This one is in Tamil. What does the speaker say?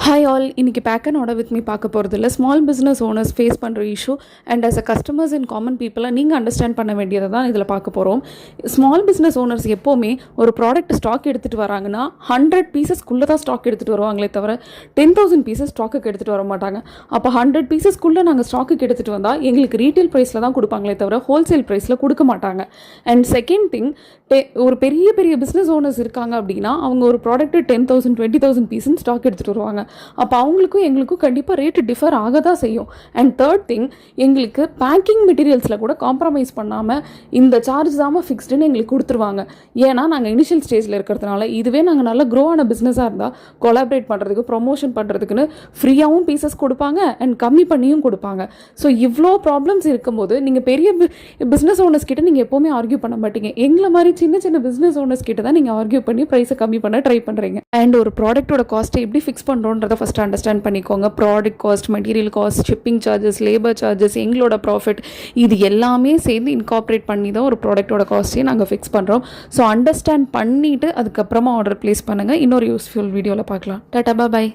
ஹாய் ஆல், இன்னைக்கு pack and order with me பார்க்க போகிறது இல்லை. ஸ்மால் பிஸ்னஸ் ஓனர்ஸ் ஃபேஸ் பண்ணுற issue and as a customers and common பீப்புளை நீங்கள் அண்டர்ஸ்டாண்ட் பண்ண வேண்டியதை தான் இதில் பார்க்க போகிறோம். ஸ்மால் பிஸ்னஸ் ஓனர்ஸ் எப்போவுமே ஒரு ப்ராடக்ட் ஸ்டாக் எடுத்துகிட்டு வராங்கன்னா 100 பீசஸ்க்குள்ளே தான் ஸ்டாக் எடுத்துகிட்டு வருவாங்களே தவிர 10,000 பீசஸ் ஸ்டாக்குக்கு எடுத்துகிட்டு வர மாட்டாங்க. அப்போ 100 பீசஸ்க்குள்ளே நாங்கள் ஸ்டாக்குக்கு எடுத்துகிட்டு வந்தால் எங்களுக்கு ரீட்டைல் ப்ரைஸில் தான் கொடுப்பாங்களே தவிர ஹோல்சேல் ப்ரைஸில் கொடுக்க மாட்டாங்க. அண்ட் செகண்ட் திங், ஒரு பெரிய பெரிய பிஸ்னஸ் ஓனர்ஸ் இருக்காங்க அப்படின்னா அவங்க ஒரு ப்ராடக்ட்டு 10,000 20,000 பீஸ்ன்னு ஸ்டாக் எடுத்துகிட்டு வருவாங்க. அப்போ அவங்களுக்கும் எங்களுக்கும் கண்டிப்பாக ரேட்டு டிஃபர் ஆக தான் செய்யும். அண்ட் தேர்ட் திங், எங்களுக்கு பேக்கிங் மெட்டீரியல்ஸில் கூட காம்ப்ரமைஸ் பண்ணாமல் இந்த சார்ஜ் தான் ஃபிக்ஸ்டுன்னு எங்களுக்கு கொடுத்துருவாங்க. ஏன்னா நாங்கள் இனிஷியல் ஸ்டேஜில் இருக்கிறதுனால. இதுவே நாங்கள் நல்லா க்ரோ ஆன பிஸ்னஸாக இருந்தால் கொலாபரேட் பண்ணுறதுக்கு ப்ரொமோஷன் பண்ணுறதுக்குன்னு ஃப்ரீயாகவும் பீசஸ் கொடுப்பாங்க அண்ட் கம்மி பண்ணியும் கொடுப்பாங்க. ஸோ இவ்வளோ ப்ராப்ளம்ஸ் இருக்கும்போது நீங்கள் பெரிய பிஸ்னஸ் ஓனர்ஸ் கிட்ட நீங்கள் எப்போவுமே ஆர்கியூ பண்ண மாட்டீங்க. எங்களை மாதிரி சின்ன சின்ன பிஸ்னஸ் ஓனர்ஸ் கிட்ட தான் நீங்கள் ஆர்கியூ பண்ணி ப்ரைஸை கம்மி பண்ண ட்ரை பண்ணுறீங்க. அண்ட் ஒரு ப்ராடக்ட்டோட காஸ்ட்டை எப்படி ஃபிக்ஸ் பண்ணுறோன்றதை ஃபஸ்ட்டு அண்டர்ஸ்டாண்ட் பண்ணிக்கோங்க. Product cost, material cost, shipping charges, labour charges, எங்களோட ப்ராஃபிட், இது எல்லாமே சேர்ந்து இன்கார்பரேட் பண்ணி தான் ஒரு ப்ராடக்ட்டோட காஸ்ட்டையும் நாங்கள் ஃபிக்ஸ் பண்ணுறோம். ஸோ அண்டர்ஸ்டாண்ட் பண்ணிவிட்டு அதுக்கப்புறமா ஆர்டர் ப்ளேஸ் பண்ணுங்கள். இன்னொரு யூஸ்ஃபுல் வீடியோவில் பார்க்கலாம். டாடா, பாய்.